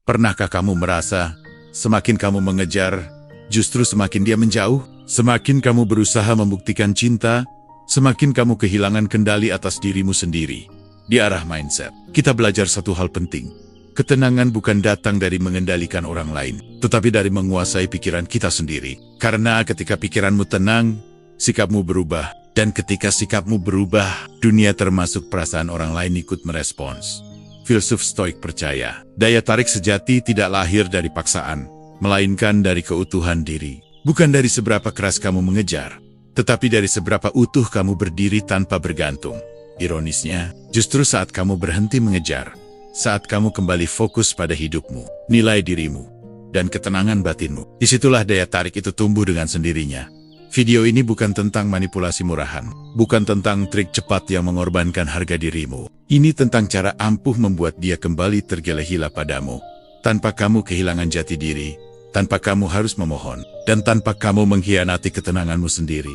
Pernahkah kamu merasa, semakin kamu mengejar, justru semakin dia menjauh? Semakin kamu berusaha membuktikan cinta, semakin kamu kehilangan kendali atas dirimu sendiri. Di arah mindset, kita belajar satu hal penting. Ketenangan bukan datang dari mengendalikan orang lain, tetapi dari menguasai pikiran kita sendiri. Karena ketika pikiranmu tenang, sikapmu berubah. Dan ketika sikapmu berubah, dunia termasuk perasaan orang lain ikut merespons. Filsuf Stoik percaya, daya tarik sejati tidak lahir dari paksaan, melainkan dari keutuhan diri. Bukan dari seberapa keras kamu mengejar, tetapi dari seberapa utuh kamu berdiri tanpa bergantung. Ironisnya, justru saat kamu berhenti mengejar, saat kamu kembali fokus pada hidupmu, nilai dirimu, dan ketenangan batinmu, disitulah daya tarik itu tumbuh dengan sendirinya. Video ini bukan tentang manipulasi murahan, bukan tentang trik cepat yang mengorbankan harga dirimu. Ini tentang cara ampuh membuat dia kembali tergila-gila padamu, tanpa kamu kehilangan jati diri, tanpa kamu harus memohon, dan tanpa kamu mengkhianati ketenanganmu sendiri.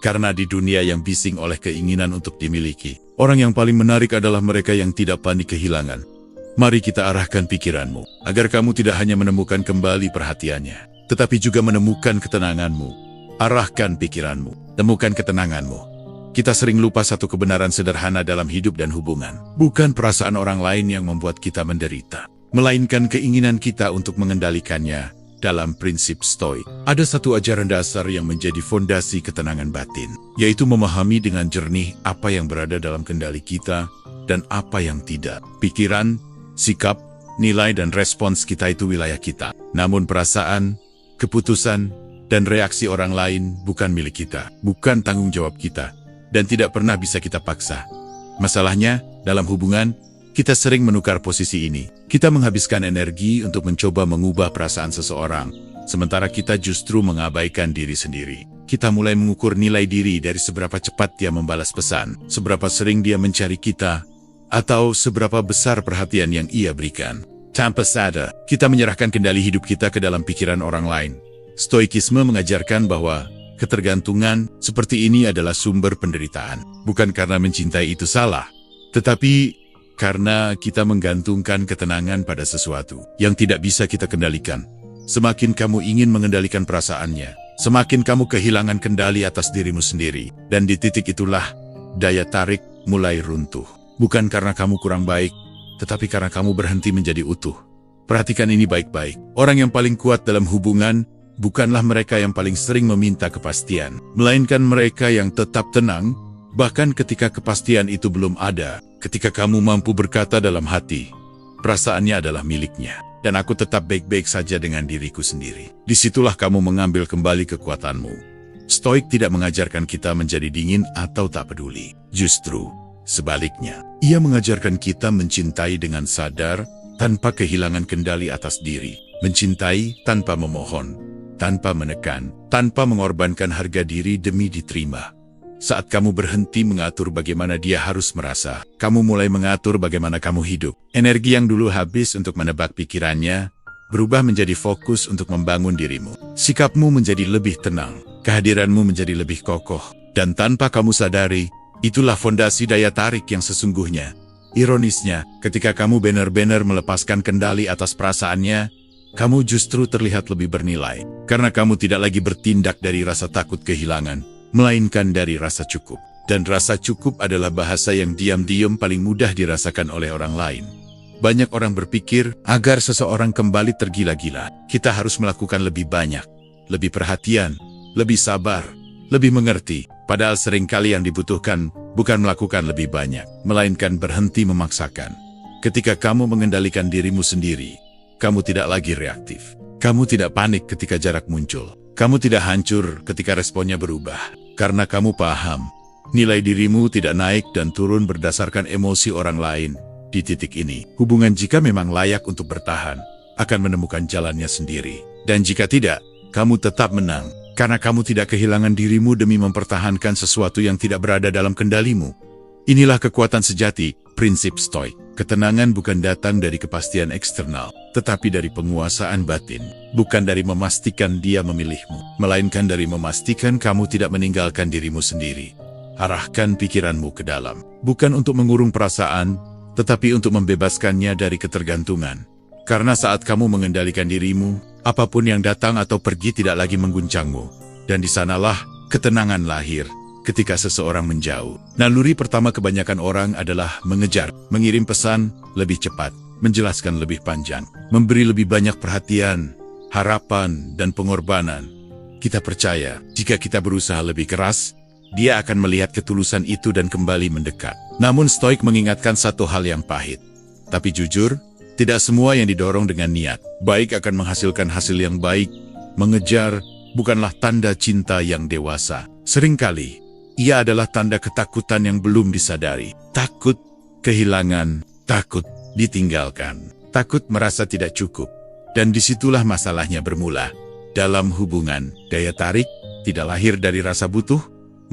Karena di dunia yang bising oleh keinginan untuk dimiliki, orang yang paling menarik adalah mereka yang tidak panik kehilangan. Mari kita arahkan pikiranmu, agar kamu tidak hanya menemukan kembali perhatiannya, tetapi juga menemukan ketenanganmu. Arahkan pikiranmu, temukan ketenanganmu. Kita sering lupa satu kebenaran sederhana dalam hidup dan hubungan. Bukan perasaan orang lain yang membuat kita menderita, melainkan keinginan kita untuk mengendalikannya. Dalam prinsip Stoik, ada satu ajaran dasar yang menjadi fondasi ketenangan batin, yaitu memahami dengan jernih apa yang berada dalam kendali kita dan apa yang tidak. Pikiran, sikap, nilai dan respons kita itu wilayah kita. Namun perasaan, keputusan, dan reaksi orang lain bukan milik kita, bukan tanggung jawab kita, dan tidak pernah bisa kita paksa. Masalahnya, dalam hubungan, kita sering menukar posisi ini. Kita menghabiskan energi untuk mencoba mengubah perasaan seseorang, sementara kita justru mengabaikan diri sendiri. Kita mulai mengukur nilai diri dari seberapa cepat dia membalas pesan, seberapa sering dia mencari kita, atau seberapa besar perhatian yang ia berikan. Tanpa sadar, kita menyerahkan kendali hidup kita ke dalam pikiran orang lain. Stoikisme mengajarkan bahwa ketergantungan seperti ini adalah sumber penderitaan. Bukan karena mencintai itu salah, tetapi karena kita menggantungkan ketenangan pada sesuatu yang tidak bisa kita kendalikan. Semakin kamu ingin mengendalikan perasaannya, semakin kamu kehilangan kendali atas dirimu sendiri. Dan di titik itulah, daya tarik mulai runtuh. Bukan karena kamu kurang baik, tetapi karena kamu berhenti menjadi utuh. Perhatikan ini baik-baik. Orang yang paling kuat dalam hubungan bukanlah mereka yang paling sering meminta kepastian, melainkan mereka yang tetap tenang, bahkan ketika kepastian itu belum ada. Ketika kamu mampu berkata dalam hati, perasaannya adalah miliknya, dan aku tetap baik-baik saja dengan diriku sendiri. Disitulah kamu mengambil kembali kekuatanmu. Stoik tidak mengajarkan kita menjadi dingin atau tak peduli. Justru, sebaliknya, ia mengajarkan kita mencintai dengan sadar, tanpa kehilangan kendali atas diri. Mencintai tanpa memohon, tanpa menekan, tanpa mengorbankan harga diri demi diterima. Saat kamu berhenti mengatur bagaimana dia harus merasa, kamu mulai mengatur bagaimana kamu hidup. Energi yang dulu habis untuk menebak pikirannya, berubah menjadi fokus untuk membangun dirimu. Sikapmu menjadi lebih tenang, kehadiranmu menjadi lebih kokoh, dan tanpa kamu sadari, itulah fondasi daya tarik yang sesungguhnya. Ironisnya, ketika kamu benar-benar melepaskan kendali atas perasaannya, kamu justru terlihat lebih bernilai, karena kamu tidak lagi bertindak dari rasa takut kehilangan, melainkan dari rasa cukup. Dan rasa cukup adalah bahasa yang diam-diam paling mudah dirasakan oleh orang lain. Banyak orang berpikir, agar seseorang kembali tergila-gila, kita harus melakukan lebih banyak, lebih perhatian, lebih sabar, lebih mengerti. Padahal seringkali yang dibutuhkan bukan melakukan lebih banyak, melainkan berhenti memaksakan. Ketika kamu mengendalikan dirimu sendiri, kamu tidak lagi reaktif. Kamu tidak panik ketika jarak muncul. Kamu tidak hancur ketika responnya berubah. Karena kamu paham, nilai dirimu tidak naik dan turun berdasarkan emosi orang lain. Di titik ini, hubungan jika memang layak untuk bertahan, akan menemukan jalannya sendiri. Dan jika tidak, kamu tetap menang. Karena kamu tidak kehilangan dirimu demi mempertahankan sesuatu yang tidak berada dalam kendalimu. Inilah kekuatan sejati, prinsip Stoik. Ketenangan bukan datang dari kepastian eksternal, tetapi dari penguasaan batin. Bukan dari memastikan dia memilihmu, melainkan dari memastikan kamu tidak meninggalkan dirimu sendiri. Arahkan pikiranmu ke dalam, bukan untuk mengurung perasaan, tetapi untuk membebaskannya dari ketergantungan. Karena saat kamu mengendalikan dirimu, apapun yang datang atau pergi tidak lagi mengguncangmu. Dan di sanalah ketenangan lahir ketika seseorang menjauh. Naluri pertama kebanyakan orang adalah mengejar, mengirim pesan lebih cepat, menjelaskan lebih panjang, memberi lebih banyak perhatian, harapan, dan pengorbanan. Kita percaya, jika kita berusaha lebih keras, dia akan melihat ketulusan itu dan kembali mendekat. Namun Stoik mengingatkan satu hal yang pahit. Tapi jujur, tidak semua yang didorong dengan niat baik akan menghasilkan hasil yang baik. Mengejar bukanlah tanda cinta yang dewasa. Seringkali, ia adalah tanda ketakutan yang belum disadari. Takut kehilangan, takut ditinggalkan, takut merasa tidak cukup. Dan disitulah masalahnya bermula. Dalam hubungan, daya tarik tidak lahir dari rasa butuh,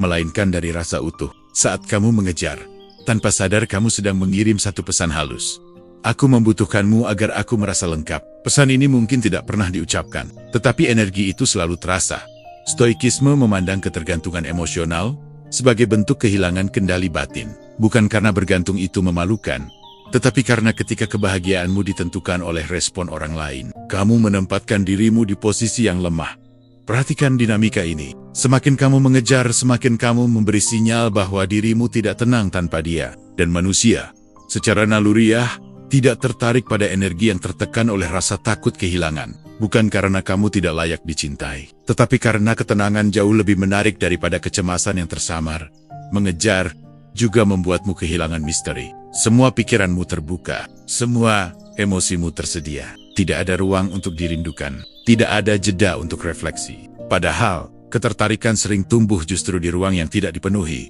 melainkan dari rasa utuh. Saat kamu mengejar, tanpa sadar kamu sedang mengirim satu pesan halus. Aku membutuhkanmu agar aku merasa lengkap. Pesan ini mungkin tidak pernah diucapkan, tetapi energi itu selalu terasa. Stoikisme memandang ketergantungan emosional sebagai bentuk kehilangan kendali batin. Bukan karena bergantung itu memalukan, tetapi karena ketika kebahagiaanmu ditentukan oleh respon orang lain, kamu menempatkan dirimu di posisi yang lemah. Perhatikan dinamika ini. Semakin kamu mengejar, semakin kamu memberi sinyal bahwa dirimu tidak tenang tanpa dia. Dan manusia, secara naluriah, tidak tertarik pada energi yang tertekan oleh rasa takut kehilangan. Bukan karena kamu tidak layak dicintai, tetapi karena ketenangan jauh lebih menarik daripada kecemasan yang tersamar. Mengejar juga membuatmu kehilangan misteri. Semua pikiranmu terbuka, semua emosimu tersedia. Tidak ada ruang untuk dirindukan, tidak ada jeda untuk refleksi. Padahal, ketertarikan sering tumbuh justru di ruang yang tidak dipenuhi.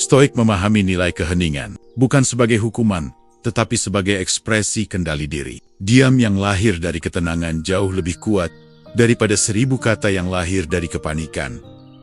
Stoik memahami nilai keheningan, bukan sebagai hukuman, tetapi sebagai ekspresi kendali diri. Diam yang lahir dari ketenangan jauh lebih kuat daripada 1000 kata yang lahir dari kepanikan.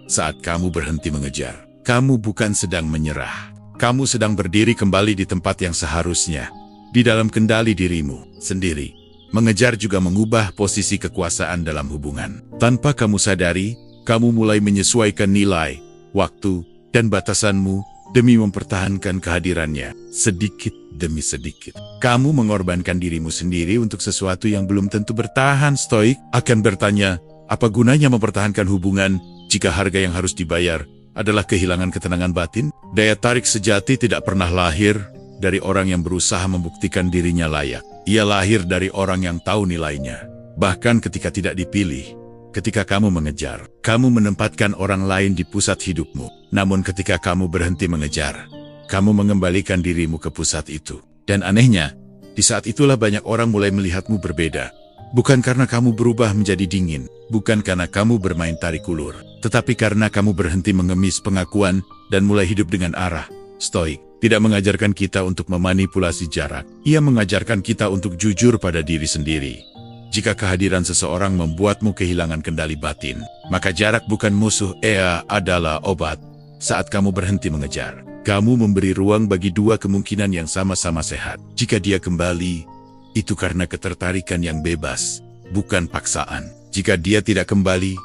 Saat kamu berhenti mengejar, kamu bukan sedang menyerah. Kamu sedang berdiri kembali di tempat yang seharusnya, di dalam kendali dirimu sendiri. Mengejar juga mengubah posisi kekuasaan dalam hubungan. Tanpa kamu sadari, kamu mulai menyesuaikan nilai, waktu, dan batasanmu demi mempertahankan kehadirannya, sedikit demi sedikit. Kamu mengorbankan dirimu sendiri untuk sesuatu yang belum tentu bertahan. Stoik akan bertanya, apa gunanya mempertahankan hubungan jika harga yang harus dibayar adalah kehilangan ketenangan batin? Daya tarik sejati tidak pernah lahir dari orang yang berusaha membuktikan dirinya layak. Ia lahir dari orang yang tahu nilainya. Bahkan ketika tidak dipilih, ketika kamu mengejar, kamu menempatkan orang lain di pusat hidupmu. Namun ketika kamu berhenti mengejar, kamu mengembalikan dirimu ke pusat itu. Dan anehnya, di saat itulah banyak orang mulai melihatmu berbeda. Bukan karena kamu berubah menjadi dingin, bukan karena kamu bermain tarik ulur, tetapi karena kamu berhenti mengemis pengakuan dan mulai hidup dengan arah. Stoik tidak mengajarkan kita untuk memanipulasi jarak. Ia mengajarkan kita untuk jujur pada diri sendiri. Jika kehadiran seseorang membuatmu kehilangan kendali batin, maka jarak bukan musuh, ia adalah obat. Saat kamu berhenti mengejar, kamu memberi ruang bagi dua kemungkinan yang sama-sama sehat. Jika dia kembali, itu karena ketertarikan yang bebas, bukan paksaan. Jika dia tidak kembali,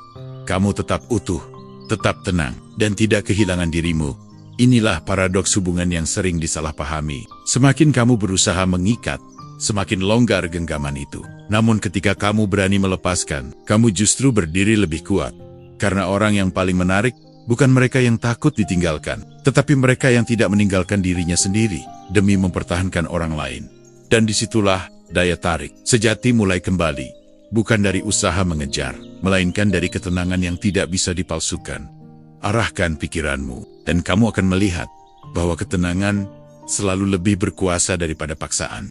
kamu tetap utuh, tetap tenang, dan tidak kehilangan dirimu. Inilah paradoks hubungan yang sering disalahpahami. Semakin kamu berusaha mengikat, semakin longgar genggaman itu. Namun ketika kamu berani melepaskan, kamu justru berdiri lebih kuat. Karena orang yang paling menarik, bukan mereka yang takut ditinggalkan, tetapi mereka yang tidak meninggalkan dirinya sendiri, demi mempertahankan orang lain. Dan disitulah daya tarik sejati mulai kembali. Bukan dari usaha mengejar, melainkan dari ketenangan yang tidak bisa dipalsukan. Arahkan pikiranmu, dan kamu akan melihat bahwa ketenangan selalu lebih berkuasa daripada paksaan.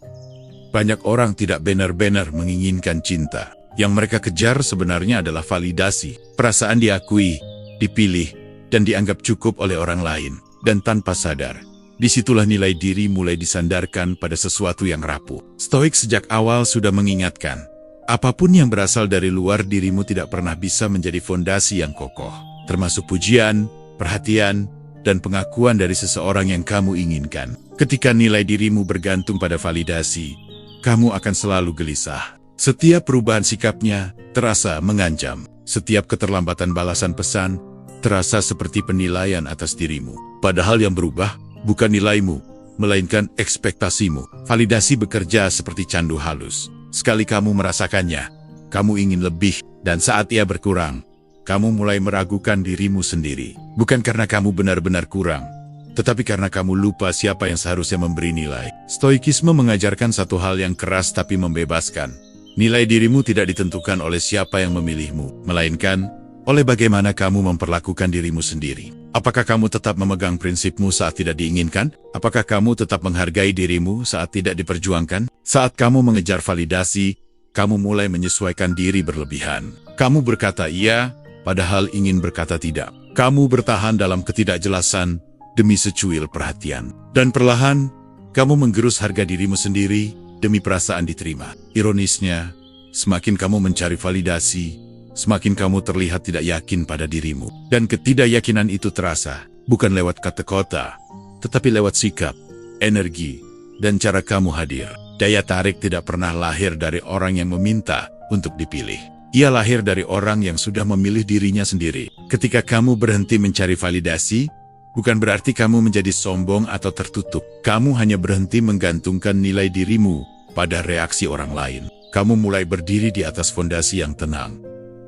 Banyak orang tidak benar-benar menginginkan cinta. Yang mereka kejar sebenarnya adalah validasi, perasaan diakui, dipilih, dan dianggap cukup oleh orang lain. Dan tanpa sadar, disitulah nilai diri mulai disandarkan pada sesuatu yang rapuh. Stoik sejak awal sudah mengingatkan, apapun yang berasal dari luar dirimu tidak pernah bisa menjadi fondasi yang kokoh. Termasuk pujian, perhatian, dan pengakuan dari seseorang yang kamu inginkan. Ketika nilai dirimu bergantung pada validasi, kamu akan selalu gelisah. Setiap perubahan sikapnya terasa mengancam. Setiap keterlambatan balasan pesan terasa seperti penilaian atas dirimu. Padahal yang berubah bukan nilaimu, melainkan ekspektasimu. Validasi bekerja seperti candu halus. Sekali kamu merasakannya, kamu ingin lebih, dan saat ia berkurang, kamu mulai meragukan dirimu sendiri. Bukan karena kamu benar-benar kurang, tetapi karena kamu lupa siapa yang seharusnya memberi nilai. Stoikisme mengajarkan satu hal yang keras tapi membebaskan. Nilai dirimu tidak ditentukan oleh siapa yang memilihmu, melainkan oleh bagaimana kamu memperlakukan dirimu sendiri. Apakah kamu tetap memegang prinsipmu saat tidak diinginkan? Apakah kamu tetap menghargai dirimu saat tidak diperjuangkan? Saat kamu mengejar validasi, kamu mulai menyesuaikan diri berlebihan. Kamu berkata iya, padahal ingin berkata tidak. Kamu bertahan dalam ketidakjelasan demi secuil perhatian. Dan perlahan, kamu menggerus harga dirimu sendiri demi perasaan diterima. Ironisnya, semakin kamu mencari validasi, semakin kamu terlihat tidak yakin pada dirimu. Dan ketidakyakinan itu terasa, bukan lewat kata-kata, tetapi lewat sikap, energi, dan cara kamu hadir. Daya tarik tidak pernah lahir dari orang yang meminta untuk dipilih. Ia lahir dari orang yang sudah memilih dirinya sendiri. Ketika kamu berhenti mencari validasi, bukan berarti kamu menjadi sombong atau tertutup. Kamu hanya berhenti menggantungkan nilai dirimu pada reaksi orang lain. Kamu mulai berdiri di atas fondasi yang tenang.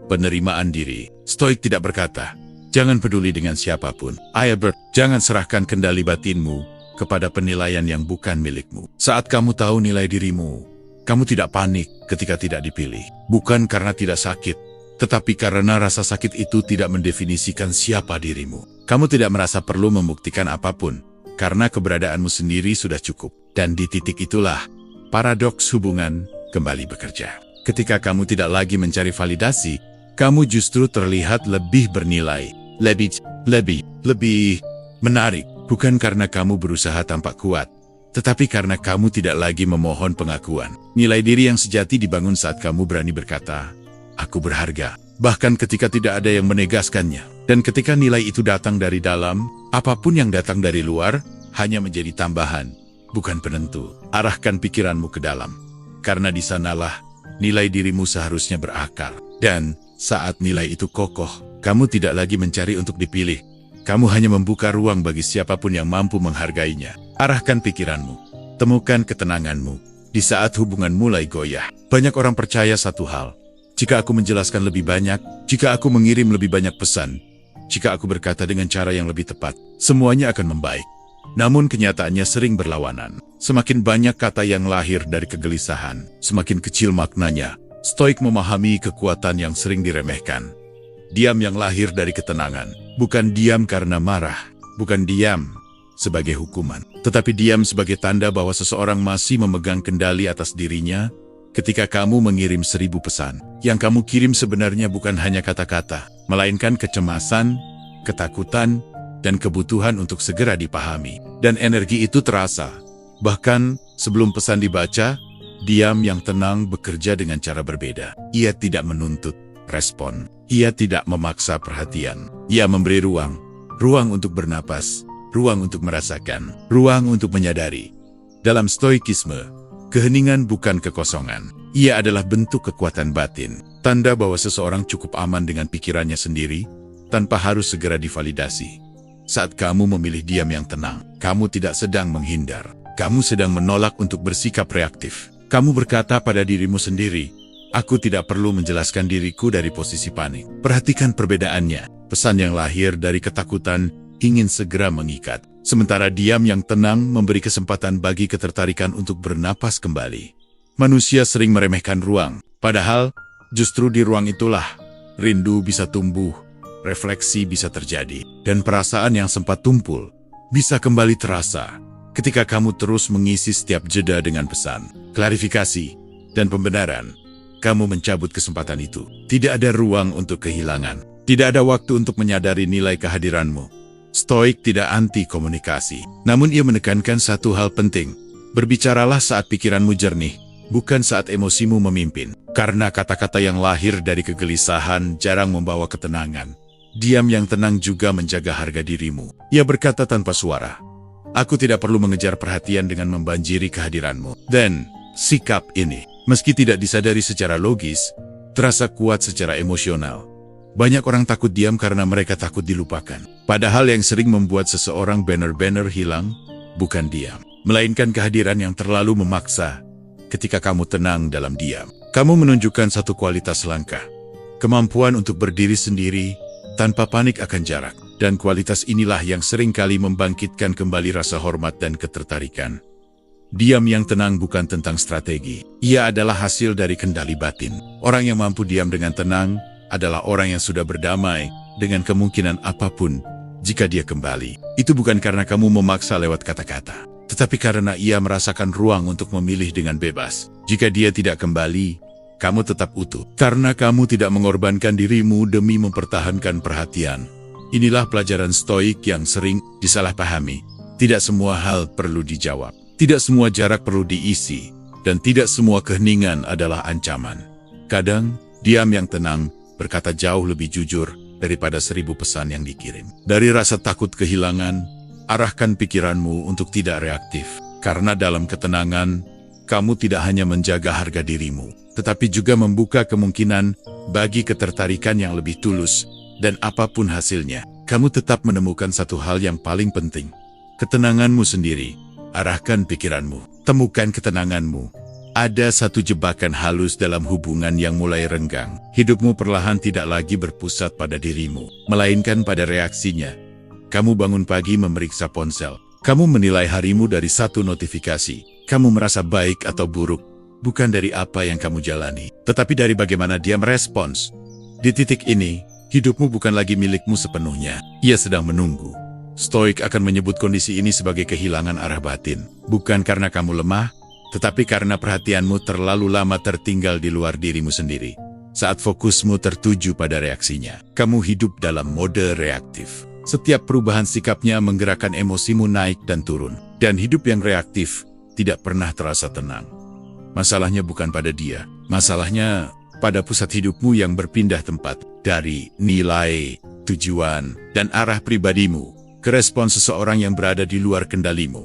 Penerimaan diri. Stoik tidak berkata, jangan peduli dengan siapapun. Albert, jangan serahkan kendali batinmu kepada penilaian yang bukan milikmu. Saat kamu tahu nilai dirimu, kamu tidak panik ketika tidak dipilih. Bukan karena tidak sakit, tetapi karena rasa sakit itu tidak mendefinisikan siapa dirimu. Kamu tidak merasa perlu membuktikan apapun, karena keberadaanmu sendiri sudah cukup. Dan di titik itulah, paradoks hubungan kembali bekerja. Ketika kamu tidak lagi mencari validasi, kamu justru terlihat lebih bernilai, lebih menarik. Bukan karena kamu berusaha tampak kuat, tetapi karena kamu tidak lagi memohon pengakuan. Nilai diri yang sejati dibangun saat kamu berani berkata, aku berharga, bahkan ketika tidak ada yang menegaskannya. Dan ketika nilai itu datang dari dalam, apapun yang datang dari luar hanya menjadi tambahan, bukan penentu. Arahkan pikiranmu ke dalam, karena di sanalah nilai dirimu seharusnya berakar. Dan saat nilai itu kokoh, kamu tidak lagi mencari untuk dipilih. Kamu hanya membuka ruang bagi siapapun yang mampu menghargainya. Arahkan pikiranmu, temukan ketenanganmu di saat hubungan mulai goyah. Banyak orang percaya satu hal, jika aku menjelaskan lebih banyak, jika aku mengirim lebih banyak pesan, jika aku berkata dengan cara yang lebih tepat, semuanya akan membaik. Namun kenyataannya sering berlawanan. Semakin banyak kata yang lahir dari kegelisahan, semakin kecil maknanya. Stoik memahami kekuatan yang sering diremehkan. Diam yang lahir dari ketenangan, bukan diam karena marah, bukan diam sebagai hukuman, tetapi diam sebagai tanda bahwa seseorang masih memegang kendali atas dirinya. Ketika kamu mengirim 1000 pesan, yang kamu kirim sebenarnya bukan hanya kata-kata, melainkan kecemasan, ketakutan, dan kebutuhan untuk segera dipahami. Dan energi itu terasa. Bahkan sebelum pesan dibaca, diam yang tenang bekerja dengan cara berbeda. Ia tidak menuntut respon. Ia tidak memaksa perhatian. Ia memberi ruang. Ruang untuk bernapas. Ruang untuk merasakan. Ruang untuk menyadari. Dalam stoikisme, keheningan bukan kekosongan. Ia adalah bentuk kekuatan batin. Tanda bahwa seseorang cukup aman dengan pikirannya sendiri, tanpa harus segera divalidasi. Saat kamu memilih diam yang tenang, kamu tidak sedang menghindar. Kamu sedang menolak untuk bersikap reaktif. Kamu berkata pada dirimu sendiri, aku tidak perlu menjelaskan diriku dari posisi panik. Perhatikan perbedaannya. Pesan yang lahir dari ketakutan ingin segera mengikat. Sementara diam yang tenang memberi kesempatan bagi ketertarikan untuk bernapas kembali. Manusia sering meremehkan ruang. Padahal, justru di ruang itulah, rindu bisa tumbuh, refleksi bisa terjadi, dan perasaan yang sempat tumpul bisa kembali terasa. Ketika kamu terus mengisi setiap jeda dengan pesan, klarifikasi, dan pembenaran, kamu mencabut kesempatan itu. Tidak ada ruang untuk kehilangan. Tidak ada waktu untuk menyadari nilai kehadiranmu. Stoik tidak anti-komunikasi. Namun ia menekankan satu hal penting. Berbicaralah saat pikiranmu jernih, bukan saat emosimu memimpin. Karena kata-kata yang lahir dari kegelisahan jarang membawa ketenangan. Diam yang tenang juga menjaga harga dirimu. Ia berkata tanpa suara, aku tidak perlu mengejar perhatian dengan membanjiri kehadiranmu. Dan sikap ini, meski tidak disadari secara logis, terasa kuat secara emosional. Banyak orang takut diam karena mereka takut dilupakan. Padahal yang sering membuat seseorang benar-benar hilang, bukan diam, melainkan kehadiran yang terlalu memaksa, ketika kamu tenang dalam diam. Kamu menunjukkan satu kualitas langka, kemampuan untuk berdiri sendiri tanpa panik akan jarak. Dan kualitas inilah yang seringkali membangkitkan kembali rasa hormat dan ketertarikan. Diam yang tenang bukan tentang strategi. Ia adalah hasil dari kendali batin. Orang yang mampu diam dengan tenang adalah orang yang sudah berdamai dengan kemungkinan apapun jika dia kembali. Itu bukan karena kamu memaksa lewat kata-kata, tetapi karena ia merasakan ruang untuk memilih dengan bebas. Jika dia tidak kembali, kamu tetap utuh. Karena kamu tidak mengorbankan dirimu demi mempertahankan perhatian. Inilah pelajaran Stoik yang sering disalahpahami. Tidak semua hal perlu dijawab. Tidak semua jarak perlu diisi. Dan tidak semua keheningan adalah ancaman. Kadang, diam yang tenang berkata jauh lebih jujur daripada 1000 pesan yang dikirim. Dari rasa takut kehilangan, arahkan pikiranmu untuk tidak reaktif. Karena dalam ketenangan, kamu tidak hanya menjaga harga dirimu, tetapi juga membuka kemungkinan bagi ketertarikan yang lebih tulus. Dan apapun hasilnya, kamu tetap menemukan satu hal yang paling penting. Ketenanganmu sendiri. Arahkan pikiranmu. Temukan ketenanganmu. Ada satu jebakan halus dalam hubungan yang mulai renggang. Hidupmu perlahan tidak lagi berpusat pada dirimu, melainkan pada reaksinya. Kamu bangun pagi memeriksa ponsel. Kamu menilai harimu dari satu notifikasi. Kamu merasa baik atau buruk, bukan dari apa yang kamu jalani, tetapi dari bagaimana dia merespons. Di titik ini, hidupmu bukan lagi milikmu sepenuhnya. Ia sedang menunggu. Stoik akan menyebut kondisi ini sebagai kehilangan arah batin. Bukan karena kamu lemah, tetapi karena perhatianmu terlalu lama tertinggal di luar dirimu sendiri. Saat fokusmu tertuju pada reaksinya, kamu hidup dalam mode reaktif. Setiap perubahan sikapnya menggerakkan emosimu naik dan turun. Dan hidup yang reaktif tidak pernah terasa tenang. Masalahnya bukan pada dia. Masalahnya pada pusat hidupmu yang berpindah tempat dari nilai, tujuan, dan arah pribadimu ke respon seseorang yang berada di luar kendalimu.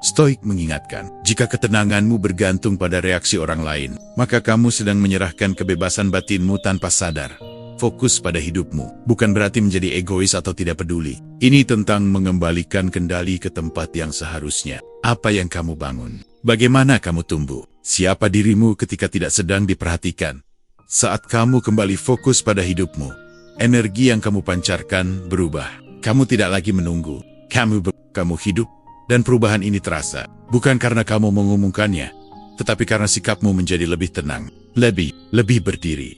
Stoik mengingatkan, jika ketenanganmu bergantung pada reaksi orang lain, maka kamu sedang menyerahkan kebebasan batinmu tanpa sadar. Fokus pada hidupmu bukan berarti menjadi egois atau tidak peduli. Ini tentang mengembalikan kendali ke tempat yang seharusnya. Apa yang kamu bangun? Bagaimana kamu tumbuh? Siapa dirimu ketika tidak sedang diperhatikan? Saat kamu kembali fokus pada hidupmu, energi yang kamu pancarkan berubah. Kamu tidak lagi menunggu. Kamu hidup. Dan perubahan ini terasa. Bukan karena kamu mengumumkannya, tetapi karena sikapmu menjadi lebih tenang. Lebih berdiri.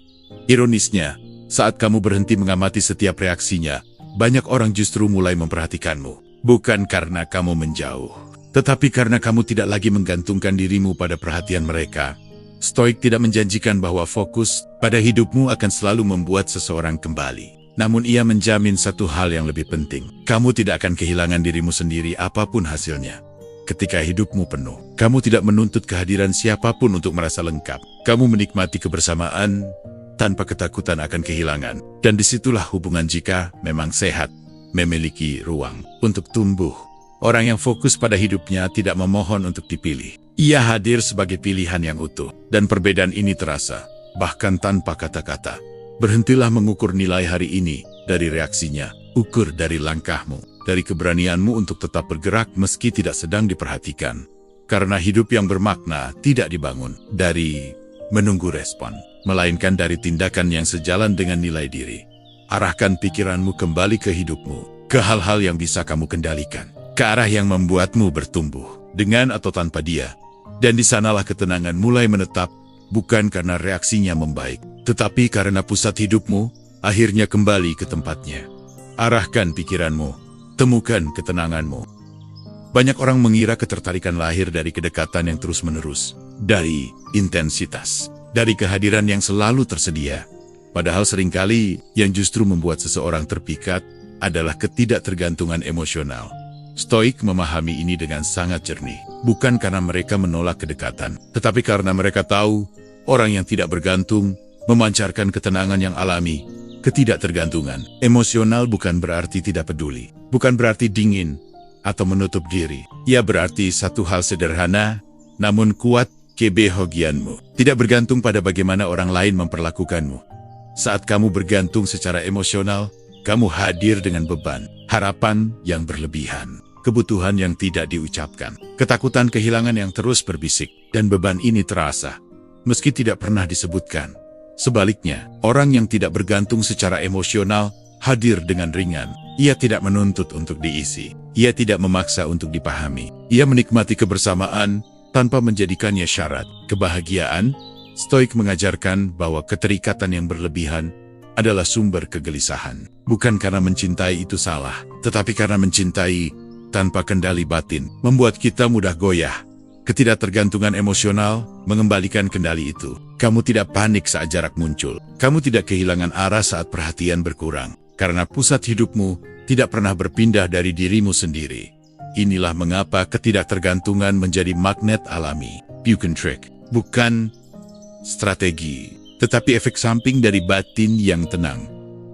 Ironisnya, saat kamu berhenti mengamati setiap reaksinya, banyak orang justru mulai memperhatikanmu. Bukan karena kamu menjauh, tetapi karena kamu tidak lagi menggantungkan dirimu pada perhatian mereka. Stoik tidak menjanjikan bahwa fokus pada hidupmu akan selalu membuat seseorang kembali. Namun ia menjamin satu hal yang lebih penting. Kamu tidak akan kehilangan dirimu sendiri apapun hasilnya. Ketika hidupmu penuh, kamu tidak menuntut kehadiran siapapun untuk merasa lengkap. Kamu menikmati kebersamaan tanpa ketakutan akan kehilangan. Dan disitulah hubungan jika memang sehat, memiliki ruang untuk tumbuh. Orang yang fokus pada hidupnya tidak memohon untuk dipilih. Ia hadir sebagai pilihan yang utuh. Dan perbedaan ini terasa, bahkan tanpa kata-kata. Berhentilah mengukur nilai hari ini dari reaksinya. Ukur dari langkahmu, dari keberanianmu untuk tetap bergerak meski tidak sedang diperhatikan. Karena hidup yang bermakna tidak dibangun dari menunggu respon, melainkan dari tindakan yang sejalan dengan nilai diri. Arahkan pikiranmu kembali ke hidupmu, ke hal-hal yang bisa kamu kendalikan, ke arah yang membuatmu bertumbuh, dengan atau tanpa dia. Dan di sanalah ketenangan mulai menetap, bukan karena reaksinya membaik, tetapi karena pusat hidupmu akhirnya kembali ke tempatnya. Arahkan pikiranmu, temukan ketenanganmu. Banyak orang mengira ketertarikan lahir dari kedekatan yang terus-menerus, dari intensitas, dari kehadiran yang selalu tersedia. Padahal seringkali yang justru membuat seseorang terpikat adalah ketidaktergantungan emosional. Stoik memahami ini dengan sangat jernih, bukan karena mereka menolak kedekatan, tetapi karena mereka tahu orang yang tidak bergantung memancarkan ketenangan yang alami. Ketidaktergantungan emosional bukan berarti tidak peduli, bukan berarti dingin atau menutup diri. Ia berarti satu hal sederhana, namun kuat, kebahagiaanmu tidak bergantung pada bagaimana orang lain memperlakukanmu. Saat kamu bergantung secara emosional, kamu hadir dengan beban, harapan yang berlebihan. kebutuhan yang tidak diucapkan, ketakutan kehilangan yang terus berbisik, dan beban ini terasa, meski tidak pernah disebutkan. Sebaliknya, orang yang tidak bergantung secara emosional hadir dengan ringan. Ia tidak menuntut untuk diisi. Ia tidak memaksa untuk dipahami. Ia menikmati kebersamaan tanpa menjadikannya syarat. Kebahagiaan, Stoik mengajarkan bahwa keterikatan yang berlebihan adalah sumber kegelisahan. Bukan karena mencintai itu salah, tetapi karena mencintai tanpa kendali batin membuat kita mudah goyah. Ketidaktergantungan emosional mengembalikan kendali itu. Kamu tidak panik saat jarak muncul. Kamu tidak kehilangan arah saat perhatian berkurang. Karena pusat hidupmu tidak pernah berpindah dari dirimu sendiri. Inilah mengapa ketidaktergantungan menjadi magnet alami. Bukan trik, bukan strategi, tetapi efek samping dari batin yang tenang.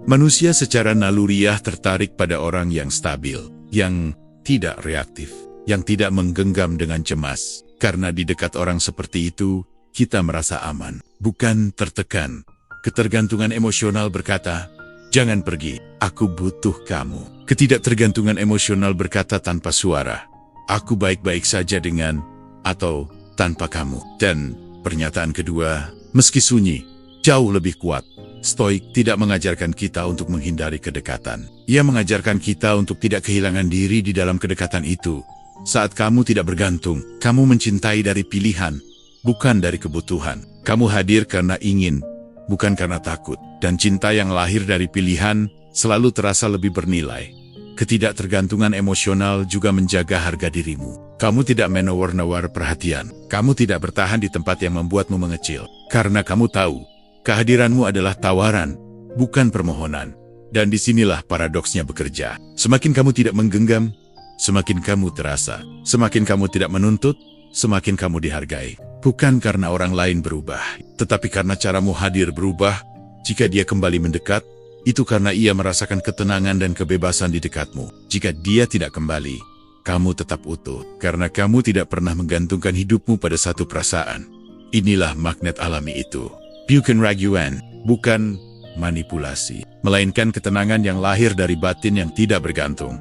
Manusia secara naluriah tertarik pada orang yang stabil, yang tidak reaktif, yang tidak menggenggam dengan cemas. Karena di dekat orang seperti itu, kita merasa aman, bukan tertekan. Ketergantungan emosional berkata, "Jangan pergi, aku butuh kamu." Ketidaktergantungan emosional berkata tanpa suara, "Aku baik-baik saja dengan atau tanpa kamu." Dan pernyataan kedua, meski sunyi, jauh lebih kuat. Stoik tidak mengajarkan kita untuk menghindari kedekatan. Ia mengajarkan kita untuk tidak kehilangan diri di dalam kedekatan itu. Saat kamu tidak bergantung, kamu mencintai dari pilihan, bukan dari kebutuhan. Kamu hadir karena ingin, bukan karena takut. Dan cinta yang lahir dari pilihan selalu terasa lebih bernilai. Ketidaktergantungan emosional juga menjaga harga dirimu. Kamu tidak menawar-nawar perhatian. Kamu tidak bertahan di tempat yang membuatmu mengecil. Karena kamu tahu, kehadiranmu adalah tawaran, bukan permohonan. Dan disinilah paradoksnya bekerja. Semakin kamu tidak menggenggam, semakin kamu terasa. Semakin kamu tidak menuntut, semakin kamu dihargai. Bukan karena orang lain berubah, tetapi karena caramu hadir berubah. Jika dia kembali mendekat, itu karena ia merasakan ketenangan dan kebebasan di dekatmu. Jika dia tidak kembali, kamu tetap utuh. Karena kamu tidak pernah menggantungkan hidupmu pada satu perasaan. Inilah magnet alami itu. Bukan raguan, bukan manipulasi, melainkan ketenangan yang lahir dari batin yang tidak bergantung.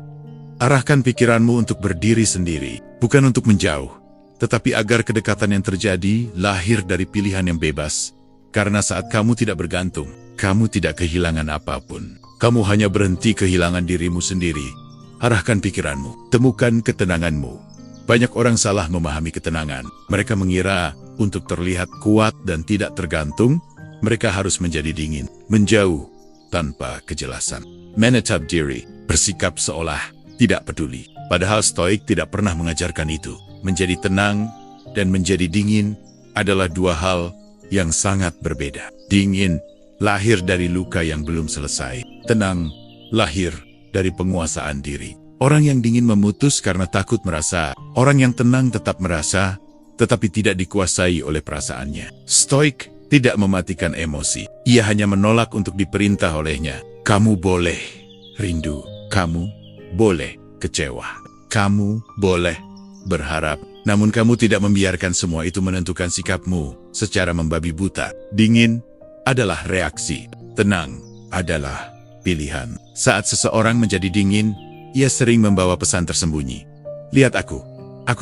Arahkan pikiranmu untuk berdiri sendiri, bukan untuk menjauh, tetapi agar kedekatan yang terjadi lahir dari pilihan yang bebas. Karena saat kamu tidak bergantung, kamu tidak kehilangan apapun. Kamu hanya berhenti kehilangan dirimu sendiri. Arahkan pikiranmu, temukan ketenanganmu. Banyak orang salah memahami ketenangan. Mereka mengira untuk terlihat kuat dan tidak tergantung, mereka harus menjadi dingin, menjauh, tanpa kejelasan. Menetap diri, bersikap seolah tidak peduli. Padahal Stoik tidak pernah mengajarkan itu. Menjadi tenang dan menjadi dingin adalah dua hal yang sangat berbeda. Dingin lahir dari luka yang belum selesai. Tenang lahir dari penguasaan diri. Orang yang dingin memutus karena takut merasa. Orang yang tenang tetap merasa, tetapi tidak dikuasai oleh perasaannya. Stoik tidak mematikan emosi. Ia hanya menolak untuk diperintah olehnya. Kamu boleh rindu. Kamu boleh kecewa. Kamu boleh berharap. Namun kamu tidak membiarkan semua itu menentukan sikapmu secara membabi buta. Dingin adalah reaksi. Tenang adalah pilihan. Saat seseorang menjadi dingin, ia sering membawa pesan tersembunyi. Lihat aku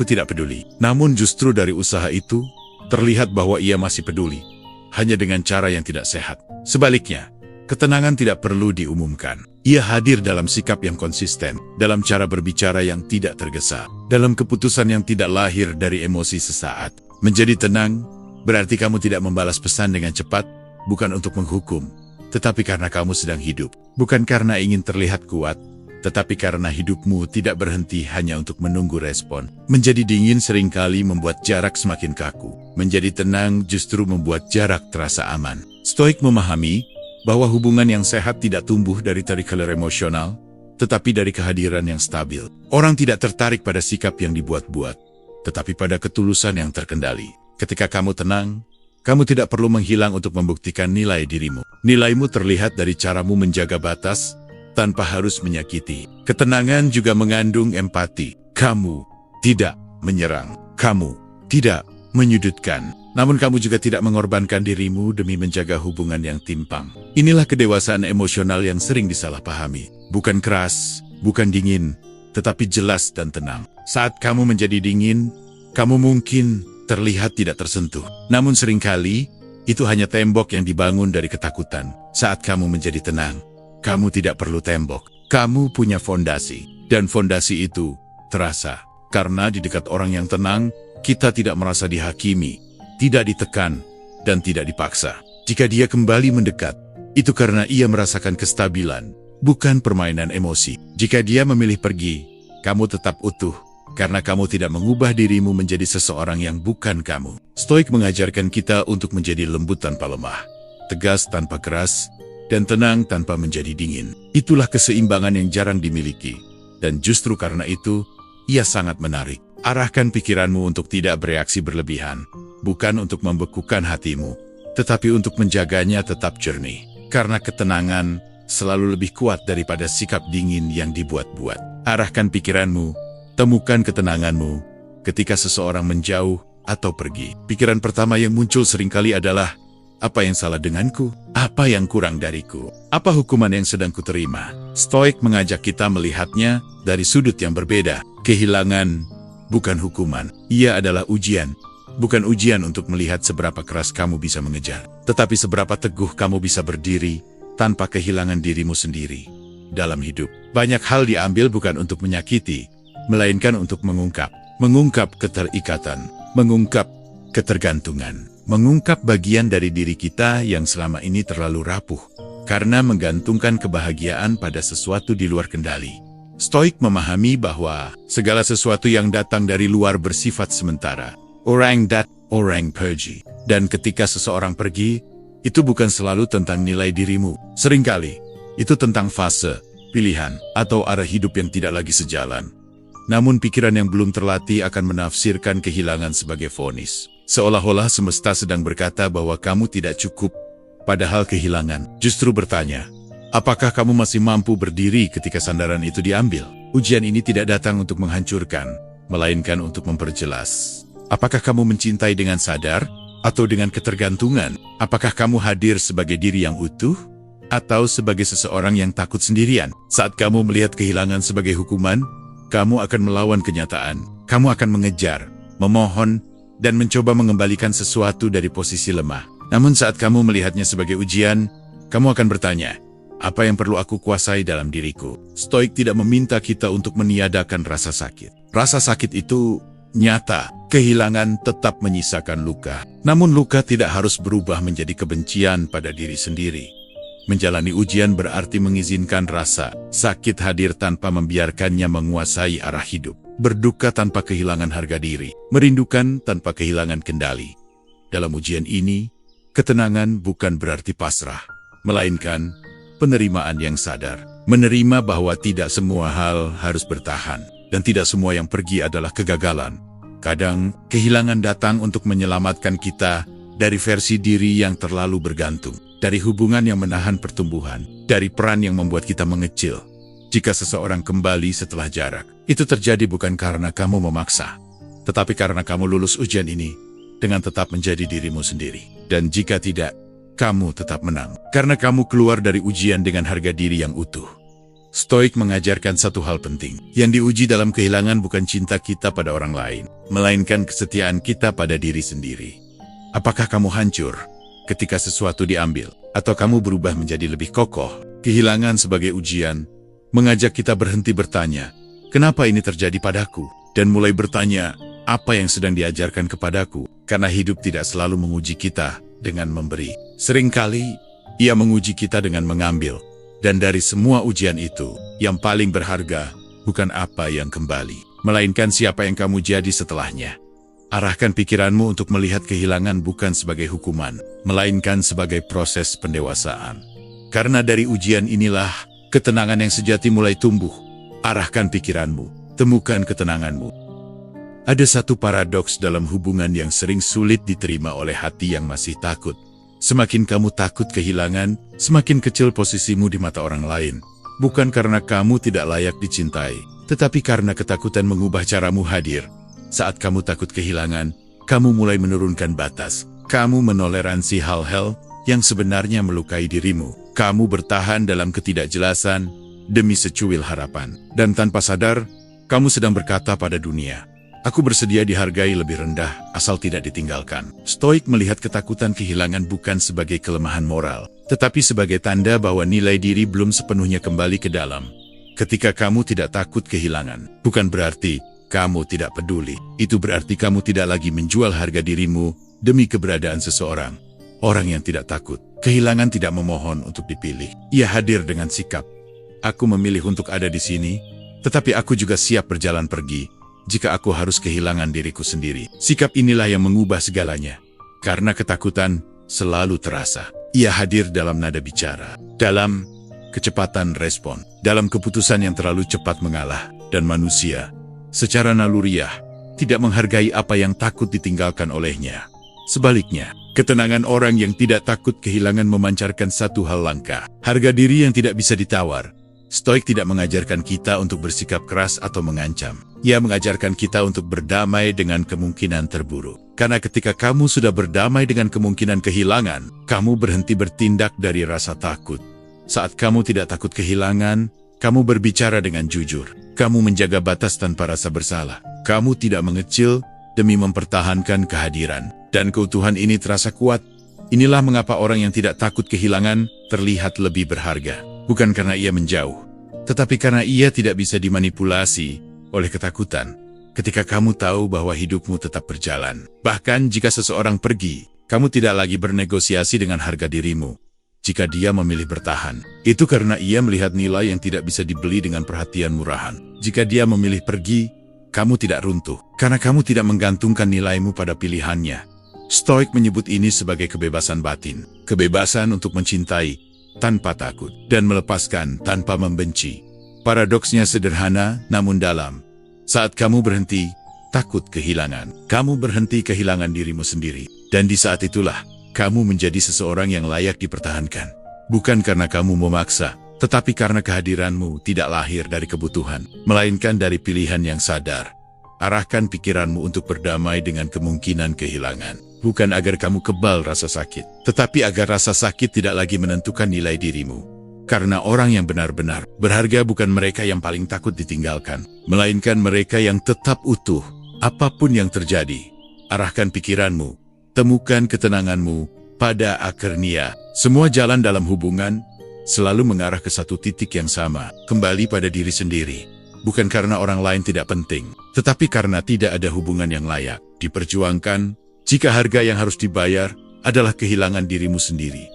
tidak peduli. Namun justru dari usaha itu, terlihat bahwa ia masih peduli. Hanya dengan cara yang tidak sehat. Sebaliknya, ketenangan tidak perlu diumumkan. Ia hadir dalam sikap yang konsisten, dalam cara berbicara yang tidak tergesa, dalam keputusan yang tidak lahir dari emosi sesaat. Menjadi tenang, berarti kamu tidak membalas pesan dengan cepat, bukan untuk menghukum, tetapi karena kamu sedang hidup. Bukan karena ingin terlihat kuat, tetapi karena hidupmu tidak berhenti hanya untuk menunggu respon. Menjadi dingin seringkali membuat jarak semakin kaku. Menjadi tenang justru membuat jarak terasa aman. Stoik memahami bahwa hubungan yang sehat tidak tumbuh dari tarik-ulur emosional, tetapi dari kehadiran yang stabil. Orang tidak tertarik pada sikap yang dibuat-buat, tetapi pada ketulusan yang terkendali. Ketika kamu tenang, kamu tidak perlu menghilang untuk membuktikan nilai dirimu. Nilaimu terlihat dari caramu menjaga batas, tanpa harus menyakiti. Ketenangan juga mengandung empati. Kamu tidak menyerang. Kamu tidak menyudutkan. Namun kamu juga tidak mengorbankan dirimu demi menjaga hubungan yang timpang. Inilah kedewasaan emosional yang sering disalahpahami. Bukan keras, bukan dingin, tetapi jelas dan tenang. Saat kamu menjadi dingin, kamu mungkin terlihat tidak tersentuh. Namun seringkali, itu hanya tembok yang dibangun dari ketakutan. Saat kamu menjadi tenang, kamu tidak perlu tembok. Kamu punya fondasi. Dan fondasi itu terasa. Karena di dekat orang yang tenang, kita tidak merasa dihakimi, tidak ditekan, dan tidak dipaksa. Jika dia kembali mendekat, itu karena ia merasakan kestabilan, bukan permainan emosi. Jika dia memilih pergi, kamu tetap utuh, karena kamu tidak mengubah dirimu menjadi seseorang yang bukan kamu. Stoik mengajarkan kita untuk menjadi lembut tanpa lemah, tegas tanpa keras, dan tenang tanpa menjadi dingin. Itulah keseimbangan yang jarang dimiliki, dan justru karena itu, ia sangat menarik. Arahkan pikiranmu untuk tidak bereaksi berlebihan, bukan untuk membekukan hatimu, tetapi untuk menjaganya tetap jernih. Karena ketenangan selalu lebih kuat daripada sikap dingin yang dibuat-buat. Arahkan pikiranmu, temukan ketenanganmu ketika seseorang menjauh atau pergi. Pikiran pertama yang muncul seringkali adalah, apa yang salah denganku? Apa yang kurang dariku? Apa hukuman yang sedang kuterima? Stoik mengajak kita melihatnya dari sudut yang berbeda. Kehilangan bukan hukuman. Ia adalah ujian. Bukan ujian untuk melihat seberapa keras kamu bisa mengejar, tetapi seberapa teguh kamu bisa berdiri tanpa kehilangan dirimu sendiri. Dalam hidup, banyak hal diambil bukan untuk menyakiti, melainkan untuk mengungkap. Mengungkap keterikatan, mengungkap ketergantungan, mengungkap bagian dari diri kita yang selama ini terlalu rapuh, karena menggantungkan kebahagiaan pada sesuatu di luar kendali. Stoik memahami bahwa segala sesuatu yang datang dari luar bersifat sementara. Orang dat, orang pergi. Dan ketika seseorang pergi, itu bukan selalu tentang nilai dirimu. Seringkali, itu tentang fase, pilihan, atau arah hidup yang tidak lagi sejalan. Namun pikiran yang belum terlatih akan menafsirkan kehilangan sebagai vonis. Seolah-olah semesta sedang berkata bahwa kamu tidak cukup, padahal kehilangan justru bertanya, apakah kamu masih mampu berdiri ketika sandaran itu diambil? Ujian ini tidak datang untuk menghancurkan, melainkan untuk memperjelas. Apakah kamu mencintai dengan sadar, atau dengan ketergantungan? Apakah kamu hadir sebagai diri yang utuh, atau sebagai seseorang yang takut sendirian? Saat kamu melihat kehilangan sebagai hukuman, kamu akan melawan kenyataan. Kamu akan mengejar, memohon, dan mencoba mengembalikan sesuatu dari posisi lemah. Namun saat kamu melihatnya sebagai ujian, kamu akan bertanya, apa yang perlu aku kuasai dalam diriku? Stoik tidak meminta kita untuk meniadakan rasa sakit. Rasa sakit itu nyata. Kehilangan tetap menyisakan luka. Namun luka tidak harus berubah menjadi kebencian pada diri sendiri. Menjalani ujian berarti mengizinkan rasa sakit hadir tanpa membiarkannya menguasai arah hidup. Berduka tanpa kehilangan harga diri. Merindukan tanpa kehilangan kendali. Dalam ujian ini, ketenangan bukan berarti pasrah, melainkan penerimaan yang sadar. Menerima bahwa tidak semua hal harus bertahan, dan tidak semua yang pergi adalah kegagalan. Kadang, kehilangan datang untuk menyelamatkan kita dari versi diri yang terlalu bergantung, dari hubungan yang menahan pertumbuhan, dari peran yang membuat kita mengecil. Jika seseorang kembali setelah jarak, itu terjadi bukan karena kamu memaksa, tetapi karena kamu lulus ujian ini dengan tetap menjadi dirimu sendiri. Dan jika tidak, kamu tetap menang, karena kamu keluar dari ujian dengan harga diri yang utuh. Stoik mengajarkan satu hal penting. Yang diuji dalam kehilangan bukan cinta kita pada orang lain, melainkan kesetiaan kita pada diri sendiri. Apakah kamu hancur ketika sesuatu diambil, atau kamu berubah menjadi lebih kokoh? Kehilangan sebagai ujian mengajak kita berhenti bertanya, kenapa ini terjadi padaku? Dan mulai bertanya, apa yang sedang diajarkan kepadaku? Karena hidup tidak selalu menguji kita dengan memberi. Seringkali, ia menguji kita dengan mengambil. Dan dari semua ujian itu, yang paling berharga bukan apa yang kembali, melainkan siapa yang kamu jadi setelahnya. Arahkan pikiranmu untuk melihat kehilangan bukan sebagai hukuman, melainkan sebagai proses pendewasaan. Karena dari ujian inilah, ketenangan yang sejati mulai tumbuh. Arahkan pikiranmu, temukan ketenanganmu. Ada satu paradoks dalam hubungan yang sering sulit diterima oleh hati yang masih takut. Semakin kamu takut kehilangan, semakin kecil posisimu di mata orang lain. Bukan karena kamu tidak layak dicintai, tetapi karena ketakutan mengubah caramu hadir. Saat kamu takut kehilangan, kamu mulai menurunkan batas. Kamu menoleransi hal-hal yang sebenarnya melukai dirimu. Kamu bertahan dalam ketidakjelasan demi secuil harapan. Dan tanpa sadar, Kamu sedang berkata pada dunia, aku bersedia dihargai lebih rendah asal tidak ditinggalkan. Stoik melihat ketakutan kehilangan bukan sebagai kelemahan moral, tetapi sebagai tanda bahwa nilai diri belum sepenuhnya kembali ke dalam. Ketika kamu tidak takut kehilangan, bukan berarti kamu tidak peduli. Itu berarti kamu tidak lagi menjual harga dirimu demi keberadaan seseorang. Orang yang tidak takut kehilangan tidak memohon untuk dipilih. Ia hadir dengan sikap. Aku memilih untuk ada di sini, tetapi aku juga siap berjalan pergi jika aku harus kehilangan diriku sendiri. Sikap inilah yang mengubah segalanya. Karena ketakutan selalu terasa. Ia hadir dalam nada bicara, dalam kecepatan respon, dalam keputusan yang terlalu cepat mengalah, dan manusia secara naluriah tidak menghargai apa yang takut ditinggalkan olehnya. Sebaliknya, ketenangan orang yang tidak takut kehilangan memancarkan satu hal langka, harga diri yang tidak bisa ditawar. Stoik tidak mengajarkan kita untuk bersikap keras atau mengancam. Ia mengajarkan kita untuk berdamai dengan kemungkinan terburuk. Karena ketika kamu sudah berdamai dengan kemungkinan kehilangan, kamu berhenti bertindak dari rasa takut. Saat kamu tidak takut kehilangan, kamu berbicara dengan jujur. Kamu menjaga batas tanpa rasa bersalah. Kamu tidak mengecil demi mempertahankan kehadiran. Dan keutuhan ini terasa kuat. Inilah mengapa orang yang tidak takut kehilangan terlihat lebih berharga. Bukan karena ia menjauh, tetapi karena ia tidak bisa dimanipulasi oleh ketakutan. Ketika kamu tahu bahwa hidupmu tetap berjalan, bahkan jika seseorang pergi, kamu tidak lagi bernegosiasi dengan harga dirimu. Jika dia memilih bertahan, itu karena ia melihat nilai yang tidak bisa dibeli dengan perhatian murahan. Jika dia memilih pergi, kamu tidak runtuh, karena kamu tidak menggantungkan nilaimu pada pilihannya. Stoik menyebut ini sebagai kebebasan batin, kebebasan untuk mencintai tanpa takut, dan melepaskan tanpa membenci. Paradoksnya sederhana, namun dalam. Saat kamu berhenti takut kehilangan, kamu berhenti kehilangan dirimu sendiri. Dan di saat itulah, kamu menjadi seseorang yang layak dipertahankan. Bukan karena kamu memaksa, tetapi karena kehadiranmu tidak lahir dari kebutuhan, melainkan dari pilihan yang sadar. Arahkan pikiranmu untuk berdamai dengan kemungkinan kehilangan. Bukan agar kamu kebal rasa sakit, tetapi agar rasa sakit tidak lagi menentukan nilai dirimu. Karena orang yang benar-benar berharga bukan mereka yang paling takut ditinggalkan, melainkan mereka yang tetap utuh, apapun yang terjadi. Arahkan pikiranmu, temukan ketenanganmu pada akhirnya. Semua jalan dalam hubungan selalu mengarah ke satu titik yang sama, kembali pada diri sendiri. Bukan karena orang lain tidak penting, tetapi karena tidak ada hubungan yang layak diperjuangkan. Jika harga yang harus dibayar adalah kehilangan dirimu sendiri.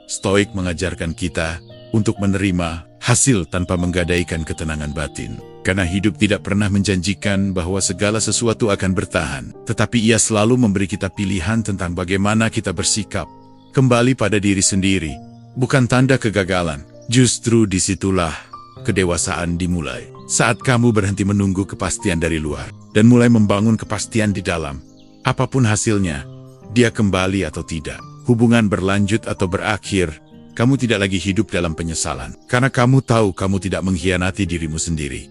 Stoik mengajarkan kita untuk menerima hasil tanpa menggadaikan ketenangan batin. Karena hidup tidak pernah menjanjikan bahwa segala sesuatu akan bertahan, tetapi ia selalu memberi kita pilihan tentang bagaimana kita bersikap. Kembali pada diri sendiri, bukan tanda kegagalan. Justru disitulah kedewasaan dimulai. Saat kamu berhenti menunggu kepastian dari luar, dan mulai membangun kepastian di dalam. Apapun hasilnya, dia kembali atau tidak, hubungan berlanjut atau berakhir, kamu tidak lagi hidup dalam penyesalan. Karena kamu tahu kamu tidak mengkhianati dirimu sendiri.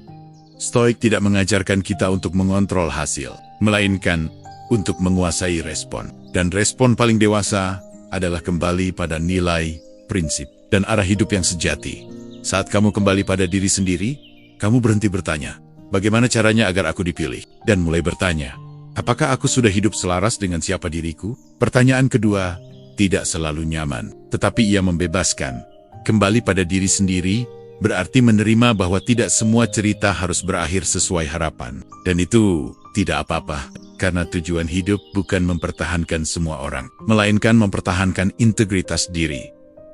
Stoik tidak mengajarkan kita untuk mengontrol hasil, melainkan untuk menguasai respon. Dan respon paling dewasa adalah kembali pada nilai, prinsip, dan arah hidup yang sejati. Saat kamu kembali pada diri sendiri, kamu berhenti bertanya, bagaimana caranya agar aku dipilih? Dan mulai bertanya, apakah aku sudah hidup selaras dengan siapa diriku? Pertanyaan kedua tidak selalu nyaman, tetapi ia membebaskan. Kembali pada diri sendiri berarti menerima bahwa tidak semua cerita harus berakhir sesuai harapan. Dan itu tidak apa-apa, karena tujuan hidup bukan mempertahankan semua orang, melainkan mempertahankan integritas diri.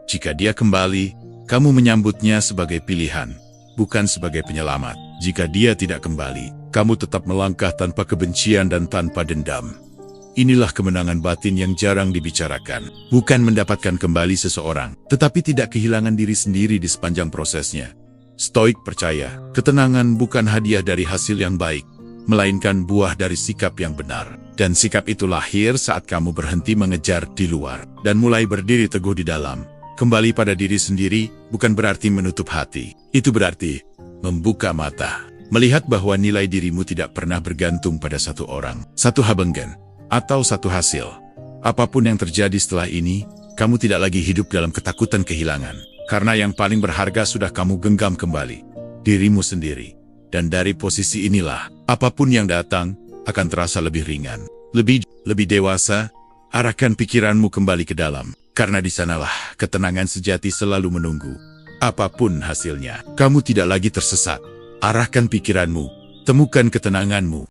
Jika dia kembali, kamu menyambutnya sebagai pilihan, bukan sebagai penyelamat. Jika dia tidak kembali, kamu tetap melangkah tanpa kebencian dan tanpa dendam. Inilah kemenangan batin yang jarang dibicarakan. Bukan mendapatkan kembali seseorang, tetapi tidak kehilangan diri sendiri di sepanjang prosesnya. Stoik percaya, ketenangan bukan hadiah dari hasil yang baik, melainkan buah dari sikap yang benar. Dan sikap itu lahir saat kamu berhenti mengejar di luar, dan mulai berdiri teguh di dalam. Kembali pada diri sendiri bukan berarti menutup hati. Itu berarti membuka mata, melihat bahwa nilai dirimu tidak pernah bergantung pada satu orang, satu habenggan, atau satu hasil. Apapun yang terjadi setelah ini, kamu tidak lagi hidup dalam ketakutan kehilangan. Karena yang paling berharga sudah kamu genggam kembali, dirimu sendiri. Dan dari posisi inilah, apapun yang datang akan terasa lebih ringan. Lebih dewasa, arahkan pikiranmu kembali ke dalam. Karena di sanalah ketenangan sejati selalu menunggu. Apapun hasilnya, kamu tidak lagi tersesat. Arahkan pikiranmu, temukan ketenanganmu,